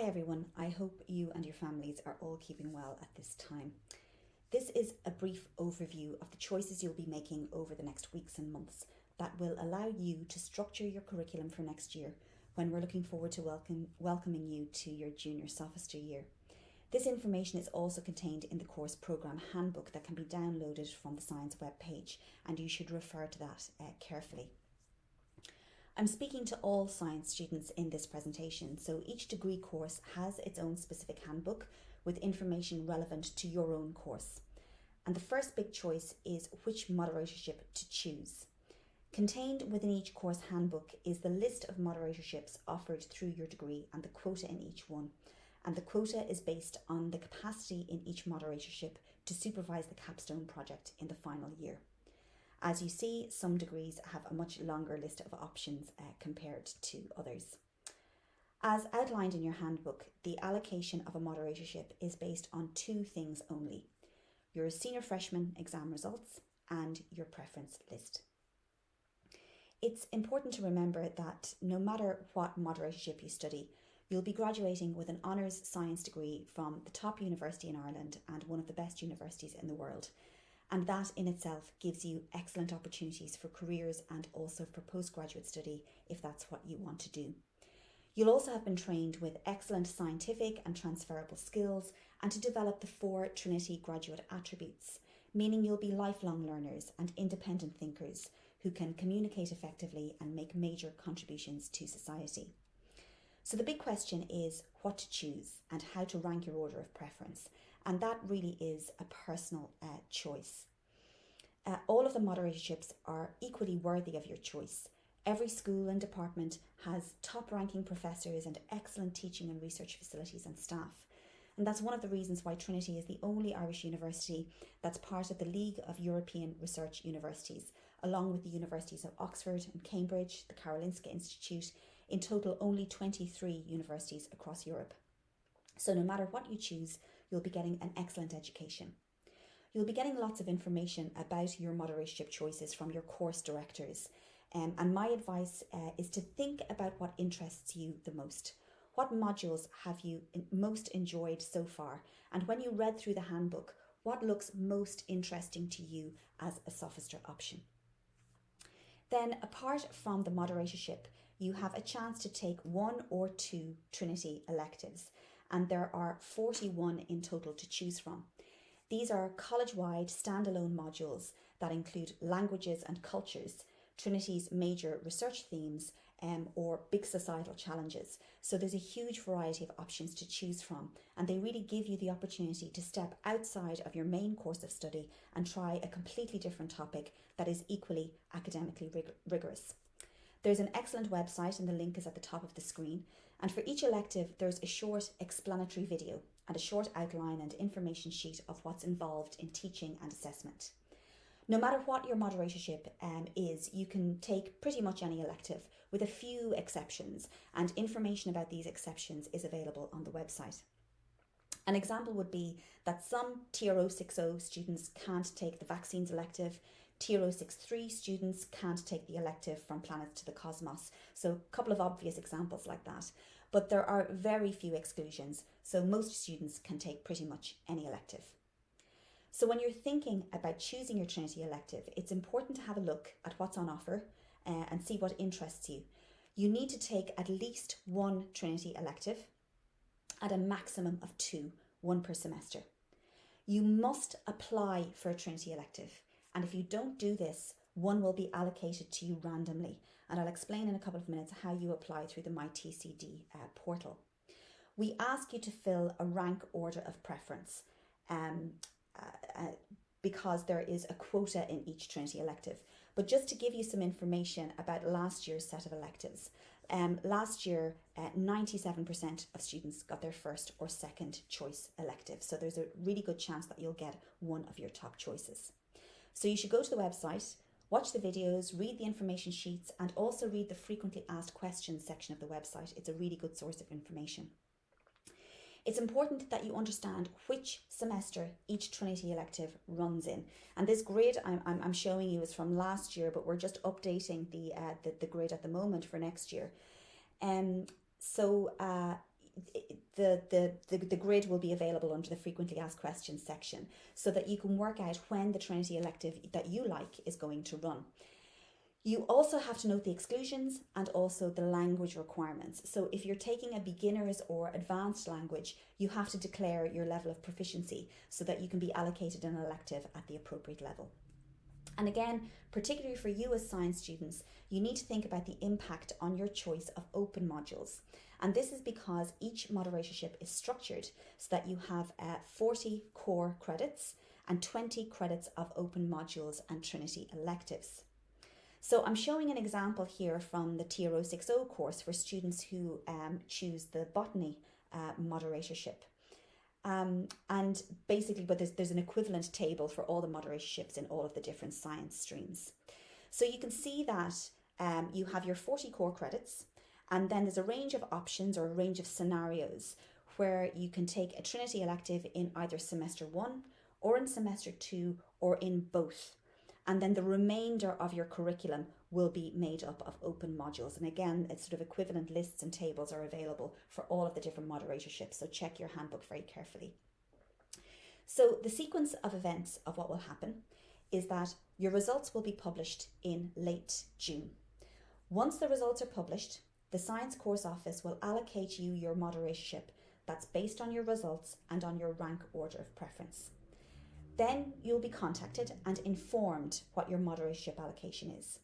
everyone, I hope you and your families are all keeping well at this time. This is a brief overview of the choices you'll be making over the next weeks and months that will allow you to structure your curriculum for next year when we're looking forward to welcoming you to your junior Sophister year. This information is also contained in the course programme handbook that can be downloaded from the Science webpage, and you should refer to that carefully. I'm speaking to all science students in this presentation, so each degree course has its own specific handbook with information relevant to your own course. And the first big choice is which moderatorship to choose. Contained within each course handbook is the list of moderatorships offered through your degree and the quota in each one. And the quota is based on the capacity in each moderatorship to supervise the capstone project in the final year. As you see, some degrees have a much longer list of options compared to others. As outlined in your handbook, the allocation of a moderatorship is based on two things only: your senior freshman exam results and your preference list. It's important to remember that no matter what moderatorship you study, you'll be graduating with an honours science degree from the top university in Ireland and one of the best universities in the world. And that in itself gives you excellent opportunities for careers and also for postgraduate study if that's what you want to do. You'll also have been trained with excellent scientific and transferable skills and to develop the 4 Trinity graduate attributes, meaning you'll be lifelong learners and independent thinkers who can communicate effectively and make major contributions to society. So the big question is what to choose and how to rank your order of preference. And that really is a personal choice. All of the moderatorships are equally worthy of your choice. Every school and department has top-ranking professors and excellent teaching and research facilities and staff. And that's one of the reasons why Trinity is the only Irish university that's part of the League of European Research Universities, along with the universities of Oxford and Cambridge, the Karolinska Institute, in total only 23 universities across Europe. So no matter what you choose, you'll be getting an excellent education. You'll be getting lots of information about your moderatorship choices from your course directors. And my advice is to think about what interests you the most. What modules have you most enjoyed so far? And when you read through the handbook, what looks most interesting to you as a Sophister option? Then, apart from the moderatorship, you have a chance to take 1 or 2 Trinity electives, and there are 41 in total to choose from. These are college-wide standalone modules that include languages and cultures, Trinity's major research themes, or big societal challenges. So there's a huge variety of options to choose from, and they really give you the opportunity to step outside of your main course of study and try a completely different topic that is equally academically rigorous. There's an excellent website, and the link is at the top of the screen. And for each elective, there's a short explanatory video and a short outline and information sheet of what's involved in teaching and assessment. No matter what your moderatorship is, you can take pretty much any elective, with a few exceptions, and information about these exceptions is available on the website. An example would be that some TRO 60 students can't take the vaccines elective, TRO 63 students can't take the elective from planets to the cosmos. So a couple of obvious examples like that. But there are very few exclusions, so most students can take pretty much any elective. So when you're thinking about choosing your Trinity elective, it's important to have a look at what's on offer and see what interests you. You need to take at least 1 Trinity elective at a maximum of 2, 1 per semester. You must apply for a Trinity elective, and if you don't do this, one will be allocated to you randomly, and I'll explain in a couple of minutes how you apply through the MyTCD portal. We ask you to fill a rank order of preference because there is a quota in each Trinity elective. But just to give you some information about last year's set of electives, last year 97% of students got their first or second choice elective. So there's a really good chance that you'll get one of your top choices. So you should go to the website, watch the videos, read the information sheets, and also read the frequently asked questions section of the website. It's a really good source of information. It's important that you understand which semester each Trinity elective runs in. And this grid I'm showing you is from last year, but we're just updating the grid at the moment for next year. the grid will be available under the frequently asked questions section so that you can work out when the Trinity elective that you like is going to run. You also have to note the exclusions and also the language requirements. So if you're taking a beginner's or advanced language, you have to declare your level of proficiency so that you can be allocated an elective at the appropriate level. And again, particularly for you as science students, you need to think about the impact on your choice of open modules. And this is because each moderatorship is structured so that you have 40 core credits and 20 credits of open modules and Trinity electives. So I'm showing an example here from the Tier 060 course for students who choose the botany moderatorship. And basically, but there's an equivalent table for all the moderatorships in all of the different science streams. So you can see that you have your 40 core credits, and then there's a range of options or a range of scenarios where you can take a Trinity elective in either semester 1 or in semester 2 or in both. And then the remainder of your curriculum will be made up of open modules. And again, it's sort of equivalent lists and tables are available for all of the different moderatorships. So check your handbook very carefully. So the sequence of events of what will happen is that your results will be published in late June. Once the results are published, the Science Course Office will allocate you your moderatorship that's based on your results and on your rank order of preference. Then you'll be contacted and informed what your moderatorship allocation is.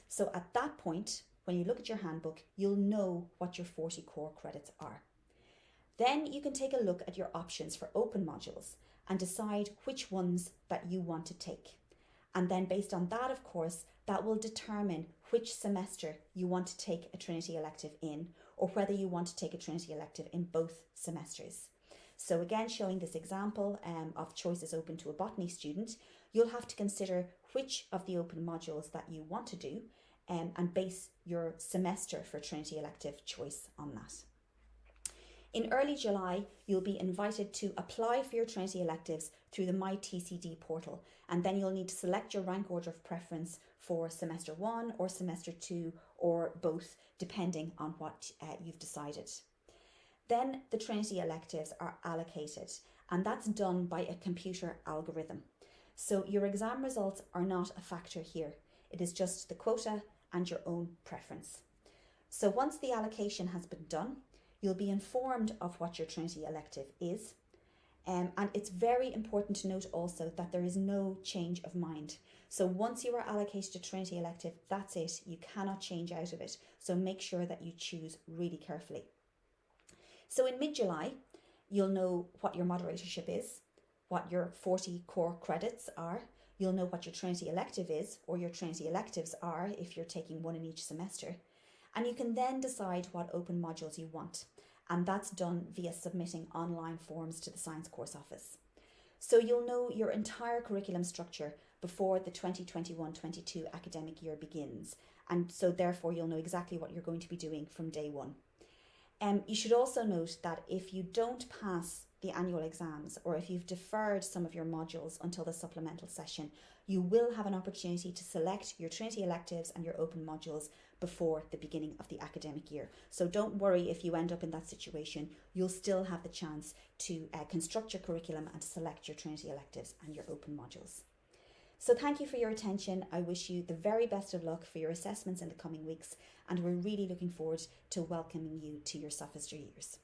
So at that point, when you look at your handbook, you'll know what your 40 core credits are. Then you can take a look at your options for open modules and decide which ones that you want to take. And then based on that, of course, that will determine which semester you want to take a Trinity elective in, or whether you want to take a Trinity elective in both semesters. So again, showing this example of choices open to a botany student, you'll have to consider which of the open modules that you want to do and base your semester for Trinity elective choice on that. In early July, you'll be invited to apply for your Trinity electives through the MyTCD portal, and then you'll need to select your rank order of preference for semester 1 or semester 2 or both, depending on what you've decided. Then the Trinity electives are allocated, and that's done by a computer algorithm. So your exam results are not a factor here. It is just the quota and your own preference. So once the allocation has been done, you'll be informed of what your Trinity elective is. And it's very important to note also that there is no change of mind. So once you are allocated a Trinity elective, that's it. You cannot change out of it. So make sure that you choose really carefully. So in mid-July, you'll know what your moderatorship is, what your 40 core credits are. You'll know what your Trinity elective is, or your Trinity electives are if you're taking one in each semester. And you can then decide what open modules you want. And that's done via submitting online forms to the Science Course Office. So you'll know your entire curriculum structure before the 2021-22 academic year begins. And so therefore you'll know exactly what you're going to be doing from day one. You should also note that if you don't pass the annual exams, or if you've deferred some of your modules until the supplemental session, you will have an opportunity to select your Trinity electives and your open modules before the beginning of the academic year. So don't worry if you end up in that situation. You'll still have the chance to construct your curriculum and to select your Trinity electives and your open modules. So thank you for your attention. I wish you the very best of luck for your assessments in the coming weeks, and we're really looking forward to welcoming you to your Sophister years.